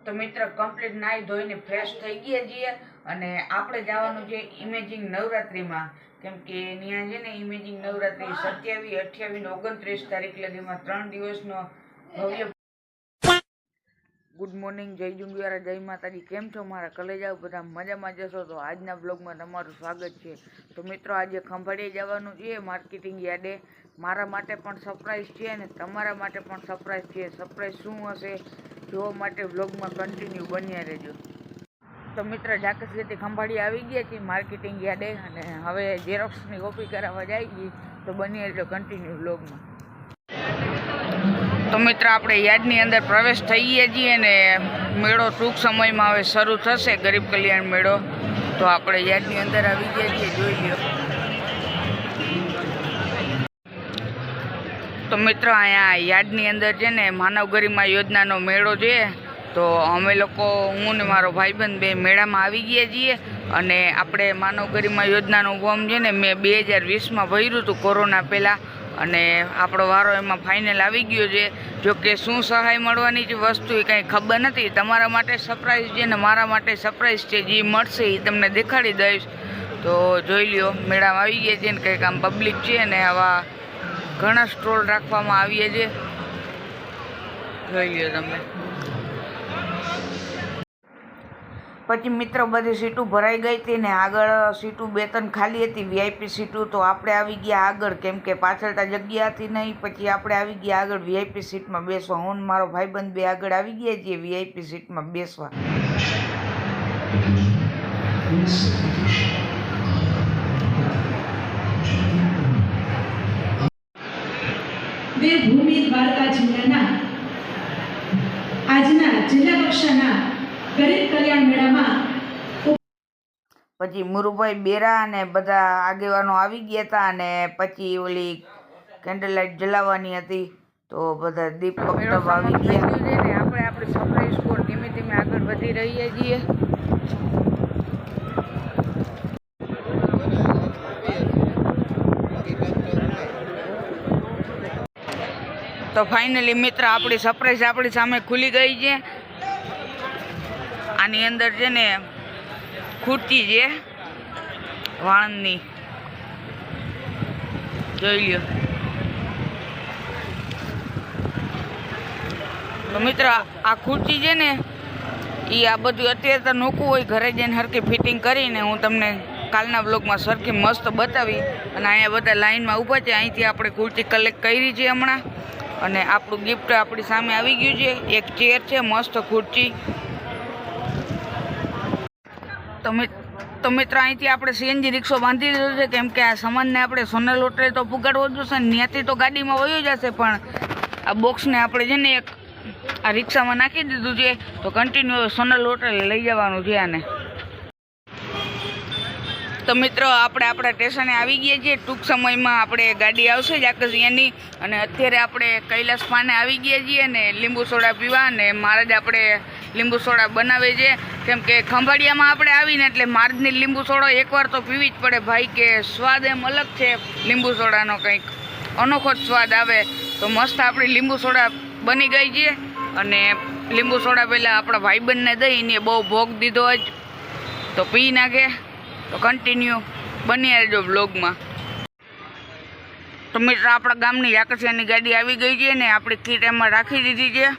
તો મિત્ર કમ્પ્લીટ નાહી ધોઈને ફ્રેશ થઈ ગયા છીએ અને આપણે જવાનું છે ઇમેજિંગ નવરાત્રિમાં. કેમ કે ત્યાં છે ને ઇમેજિંગ નવરાત્રિ 27, 28 ને 29 તારીખ લગીમાં 3 દિવસનો ભવ્ય. ગુડ મોર્નિંગ, જય જુંગિયારા, જય માતાજી. કેમ છો મારા કલેજાઓ? બધા મજામાં જશો તો આજના બ્લોગમાં તમારું સ્વાગત છે. તો મિત્રો આજે ખંભાળિયા જવાનું છે માર્કેટિંગ યાર્ડે. મારા માટે પણ સરપ્રાઈઝ છે અને તમારા માટે પણ સરપ્રાઈઝ છે. સરપ્રાઈઝ શું હશે જોવા માટે બ્લોગમાં કન્ટિન્યુ બન્યા રહેજો. તો મિત્ર ઝાકસગઢથી ખંભાળિયા આવી ગયા છીએ માર્કેટિંગ યાર્ડે અને હવે ઝેરોક્સની કોપી કરાવવા જાય છીએ. તો બની રહેજો કન્ટિન્યુ બ્લોગમાં. તો મિત્ર આપણે યાર્ડની અંદર પ્રવેશ થઈ ગયા છીએ અને મેળો ટૂંક સમયમાં હવે શરૂ થશે, ગરીબ કલ્યાણ મેળો. તો આપણે યાર્ડની અંદર આવી ગયા છીએ, જોઈ લો. તો મિત્ર અહીંયા યાર્ડની અંદર છે ને માનવ ગરિમા યોજનાનો મેળો છે. તો અમે લોકો, હું ને મારો ભાઈબંધ બે મેળામાં આવી ગયા છીએ અને આપણે માનવ ગરિમા યોજનાનું ફોર્મ છે ને મેં 2020માં ભર્યું હતું કોરોના પહેલાં અને આપણો વારો એમાં ફાઇનલ આવી ગયો છે. જો કે શું સહાય મળવાની છે વસ્તુ એ કંઈ ખબર નથી. તમારા માટે સરપ્રાઈઝ છે ને મારા માટે સરપ્રાઈઝ છે. જે મળશે એ તમને દેખાડી દઈશ. તો જોઈ લ્યો, મેળામાં આવી ગયા છે ને કંઈક આમ પબ્લિક છે ને આવા ઘણા સ્ટોલ રાખવામાં આવીએ છે, જોઈ લ્યો તમે. પછી મિત્રો બધી સીટું ભરાઈ ગઈ હતી ને આગળ સીટું 2-3 ખાલી હતી, વીઆઈપી સીટું. તો આપણે આવી ગયા આગળ, કેમ કે પાછળ તો જગ્યા હતી નહીં. પછી આપણે આવી ગયા આગળ વીઆઈપી સીટમાં બેસવા. હું ને મારો ભાઈબંધ બે આગળ આવી ગયા છીએ વીઆઈપી સીટમાં બેસવા. દેવભૂમિ દ્વારકા જિલ્લાના આજના જિલ્લા કક્ષાના ગરીબ કલ્યાણ મેળામાં પછી મુરુભાઈ બેરા અને બધા આગેવાનો આવી ગયા હતા અને પછી ઓલી કેન્ડલ લાઇટ જલાવવાની હતી. તો બધા દીપ પકડવા આવી ગયા છે ને આપણે આપણી સરપ્રાઈઝ સ્કોર ધીમે ધીમે આગળ વધી રહીએ છીએ. તો ફાઇનલી મિત્ર આપણી સરપ્રાઈઝ આપણી સામે ખુલી ગઈ છે. આની અંદર છે ને ખુરચી છે વાળંદની, જોઈ લ્યો. તો મિત્ર આ ખુરચી છે ને એ આ બધું અત્યારે તો નોખું હોય, ઘરે જઈને સરખી ફિટિંગ કરીને હું તમને કાલના બ્લોગમાં સરખી મસ્ત બતાવી. અને અહીંયા બધા લાઈનમાં ઊભા છે. અહીંથી આપણે ખુરચી કલેક્ટ કરી છે હમણાં અને આપણું ગિફ્ટ આપણી સામે આવી ગયું છે. એક ચેર છે, મસ્ત ખુરચી. તો મિત્ર અહીંથી આપણે સીએનજી રિક્ષો બાંધી દીધો છે, કેમ કે આ સામાનને આપણે સોનલ હોટલે તો પુગાડવો જોશે ને ત્યાંથી તો ગાડીમાં વયો જશે. પણ આ બોક્સને આપણે છે ને એક આ રિક્ષામાં નાખી દીધું છે. તો કન્ટિન્યુ સોનલ હોટલે લઈ જવાનું છે આને. તો મિત્રો આપણે આપણા સ્ટેશને આવી ગયા છીએ. ટૂંક સમયમાં આપણે ગાડી આવશે ઝાકસિયાની. અને અત્યારે આપણે કૈલાસ પાને આવી ગયા છીએ અને લીંબુ સોડા પીવા. અને મારે જ આપણે લીંબુ સોડા બનાવે છે, કેમ કે ખંભાળિયામાં આપણે આવીને એટલે મારજની લીંબુ સોડો એકવાર તો પીવી જ પડે ભાઈ. કે સ્વાદ એમ અલગ છે લીંબુ સોડાનો, કંઈક અનોખો જ સ્વાદ આવે. તો મસ્ત આપણી લીંબુ સોડા બની ગઈ છે અને લીંબુ સોડા પહેલાં આપણા ભાઈબંધને દઈને બહુ ભોગ દીધો જ, તો પી નાખે. તો કન્ટિન્યુ બની રહેજો બ્લોગમાં. તો મિત્ર આપણા ગામની ઝાકસિયાની ગાડી આવી ગઈ છે ને આપણી કીટ એમાં રાખી દીધી છે.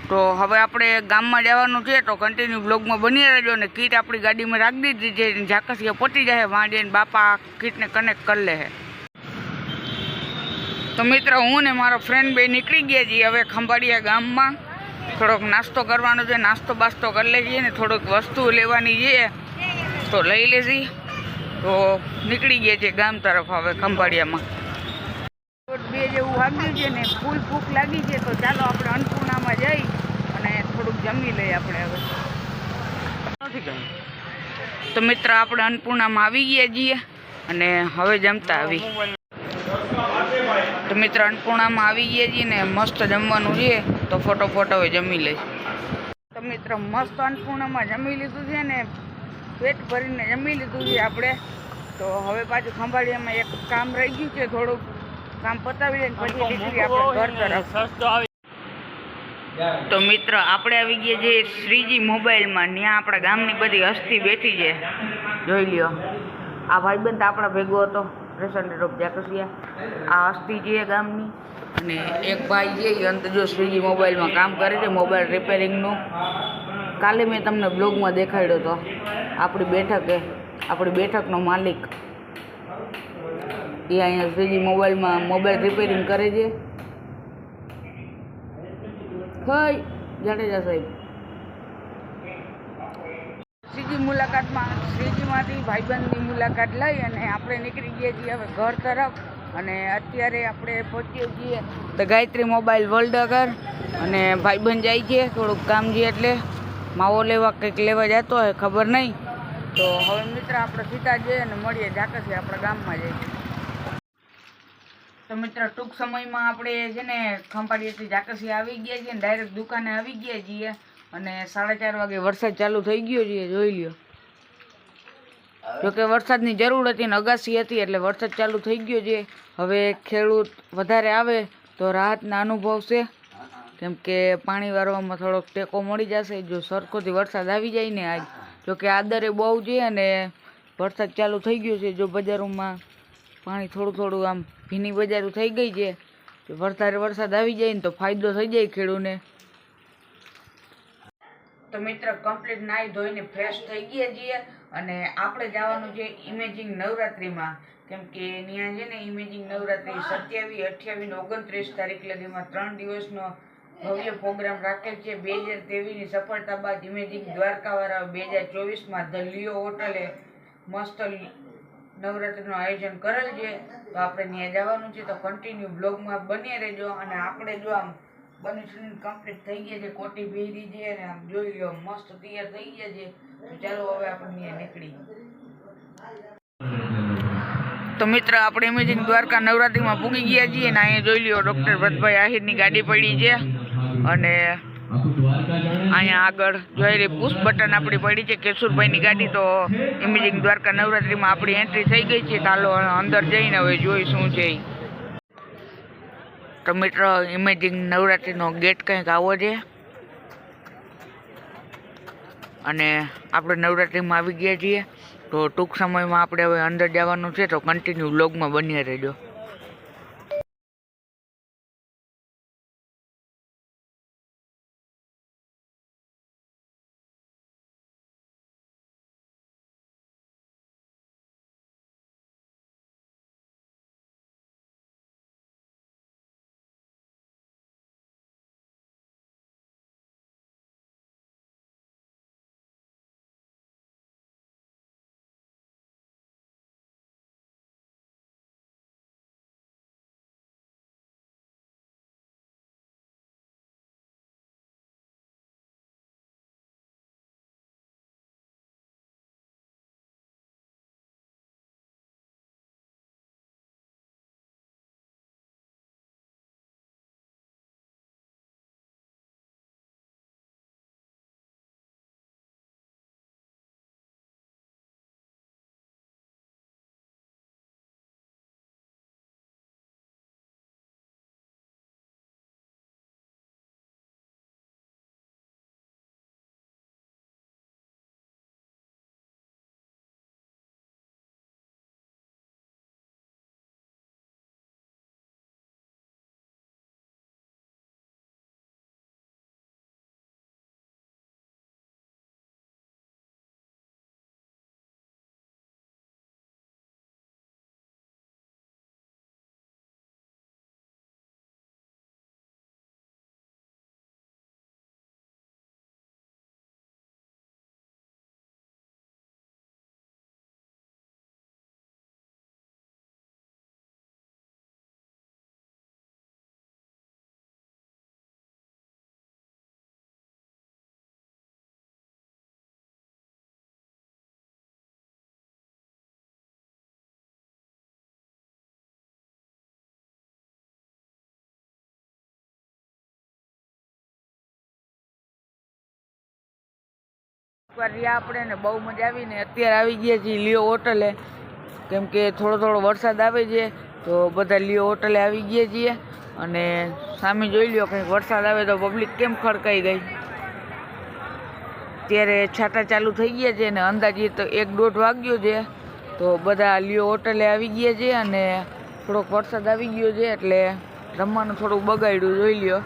તો હવે આપણે ગામમાં જવાનું છે. તો કન્ટિન્યુ બ્લોગમાં બની રહેજો. ને કીટ આપણી ગાડીમાં રાખી દીધી છે. ઝાકસિયા પહોંચી જાય વાંડીને બાપા કીટને કનેક્ટ કરી લે. તો મિત્ર હું ને મારો ફ્રેન્ડ બે નીકળી ગયા છીએ હવે ખંભાળિયા ગામમાં. થોડોક નાસ્તો કરવાનો છે, નાસ્તો બાસ્તો કરી લે છીએ ને થોડોક વસ્તુ લેવાની છે તો લઈ લેશી. તો નીકળી ગયા છે ગામ તરફ હવે ખંભાળિયામાં. 2 જેવું વાગ્યું છે ને ફૂલ ભૂખ લાગી છે. તો ચાલો આપણે અન્નપૂર્ણામાં જઈ અને થોડુંક જમી લઈએ આપણે હવે. તો મિત્ર આપણે અન્નપૂર્ણામાં આવી ગયા છીએ અને હવે જમતા આવી. તો મિત્ર અન્નપૂર્ણામાં આવી ગયા છીએ ને મસ્ત જમવાનું છે. તો ફોટો હવે જમી લઈશ. તો મિત્ર મસ્ત અન્નપૂર્ણામાં જમી લીધું છે ને પેટ ભરીને જમી લીધું છે આપણે. તો હવે પાછું ખંભાળિયામાં એક કામ રહી ગયું છે, થોડુંક કામ પતાવી દે પછી નીકળી આપણે ઘર તરફ. તો મિત્ર આપણે આવી ગયા જે શ્રીજી મોબાઈલમાં, ત્યાં આપણા ગામની બધી હસ્તી બેઠી છે. જોઈ લ્યો, આ ભાઈબંધ આપણા ભેગો હતો, રેસન્ડર ઓફ જાકસિયા. આ હસ્તી છે ગામની, અને એક ભાઈ છે એ અંત જો શ્રીજી મોબાઈલમાં કામ કરે છે, મોબાઈલ રિપેરિંગનું. કાલે મેં તમને બ્લોગમાં દેખાડ્યો હતો. આપણી બેઠકનો માલિક એ અહીંયા શ્રીજી મોબાઈલમાં મોબાઈલ રિપેરિંગ કરે છે. હઈ જાડેજા સાહેબ. શ્રીજીમાંથી ભાઈબંધની મુલાકાત લઈ અને આપણે નીકળી ગયા છીએ હવે ઘર તરફ. અને અત્યારે આપણે પહોંચીએ છીએ તો ગાયત્રી મોબાઈલ વર્લ્ડ આગળ, અને ભાઈબંધ જાય છે થોડુંક કામ છે એટલે માવો લેવા કંઈક લેવા જતો હોય, ખબર નહીં. તો હવે મિત્ર આપણે સીધા જઈએ અને મળીએ જાકસી આપણા ગામમાં જઈએ. તો મિત્ર ટૂંક સમયમાં આપણે છે ને ખંભાળિયાથી જાકસી આવી ગયા છીએ, ડાયરેક્ટ દુકાને આવી ગયા છીએ. અને 4:30 વાગે વરસાદ ચાલુ થઈ ગયો છે, જોઈ લ્યો. જોકે વરસાદની જરૂર હતી ને અગાસી હતી એટલે વરસાદ ચાલુ થઈ ગયો છે. હવે ખેડૂત વધારે આવે તો રાહતના અનુભવ છે, કેમ કે પાણી વારવામાં થોડોક ટેકો મળી જશે જો સરખોથી વરસાદ આવી જાય ને. આજ જોકે આદરે બહુ છે અને વરસાદ ચાલુ થઈ ગયો છે. જો બજારોમાં પાણી થોડું આમ ભીની બજારો થઈ ગઈ છે, તો વધારે વરસાદ આવી જાય ને તો ફાયદો થઈ જાય ખેડૂને. તો મિત્ર કમ્પ્લીટ નાહી ધોઈને ફ્રેશ થઈ ગયા છીએ અને આપણે જવાનું છે ઇમેજિંગ નવરાત્રિમાં, કેમ કે ત્યાં છે ને ઇમેજિંગ નવરાત્રિ 27, 28 ને 29 તારીખ લગીમાં 3 દિવસનો ભવ્ય પ્રોગ્રામ રાખેલ છે. 2023ની સફળતા બાદ ઇમેજિંગ દ્વારકાવાળા 2024માં ધ લિયો હોટલે મસ્ત નવરાત્રિનું આયોજન કરેલ છે. તો આપણે ત્યાં જવાનું છે, તો કન્ટિન્યુ બ્લોગમાં બની રહેજો. અને આપણે જો આમ બની કમ્પ્લીટ થઈ ગયા છે, કોટી પહેરી છે અને આમ જોઈ લો મસ્ત તૈયાર થઈ ગયા છે. તો ચાલો હવે આપણે ત્યાં નીકળી. તો મિત્ર આપણે ઇમેજિંગ દ્વારકા નવરાત્રિમાં પૂગી ગયા છીએ ને અહીંયા જોઈ લ્યો ડૉક્ટર ભરતભાઈ આહિરની ગાડી પડી છે. અને અહીંયા આગળ જોઈ રહી પુશ બટન આપણી પડી છે કેશુરભાઈની ગાડી. તો ઇમેજિંગ દ્વારકા નવરાત્રિમાં આપણી એન્ટ્રી થઈ ગઈ છે. ચાલો અંદર જઈને હવે જોઈ શું છે. તો મિત્ર ઇમેજિંગ નવરાત્રિનો ગેટ કંઈક આવો છે અને આપણે નવરાત્રિમાં આવી ગયા છીએ. તો ટૂંક સમયમાં આપણે હવે અંદર જવાનું છે, તો કન્ટિન્યુ વ્લોગમાં બન્યા રહેજો. રહ્યા આપણે ને બહુ મજા આવી ને અત્યારે આવી ગયા છીએ લિયો હોટલે, કેમ કે થોડો વરસાદ આવે છે તો બધા લિયો હોટલે આવી ગયા છીએ અને સામે જોઈ લ્યો કંઈક વરસાદ આવે તો પબ્લિક કેમ ખડકાઈ ગઈ. ત્યારે છાંટા ચાલુ થઈ ગયા છે અને અંદાજે તો 1-1.5 વાગ્યો છે. તો બધા લિયો હોટલે આવી ગયા છે અને થોડોક વરસાદ આવી ગયો છે એટલે રમવાનું થોડુંક બગાડ્યું જોઈ લ્યો.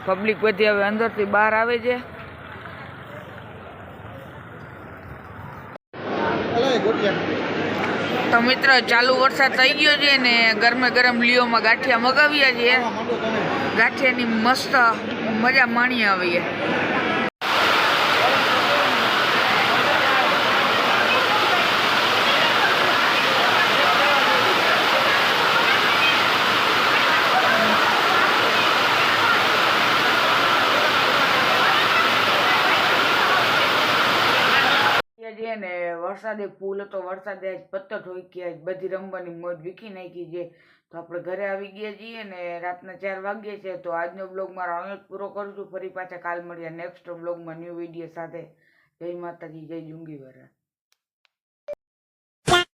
પબ્લિક બધી હવે અંદરથી બહાર આવે છે. તો મિત્રો ચાલુ વરસાદ થઈ ગયો છે ને ગરમે ગરમ લિયોમાં ગાંઠિયા મગાવ્યા છે. ગાંઠિયાની મસ્ત મજા માણી આવી. ને વરસાદે ફૂલ હતો, વરસાદે આજ પત્તર ઠોક્યા, બધી રમવાની મોજ વીખી નાખી છે. તો આપણે ઘરે આવી ગયા છીએ ને રાતના 4 વાગ્યા છે. તો આજનો બ્લોગ મારો અહીંયા જ પૂરો કરું છું. ફરી પાછા કાલ મળ્યા નેક્સ્ટ બ્લોગમાં ન્યૂ વિડીયો સાથે. જય માતાજી, જય જુંગીવારા.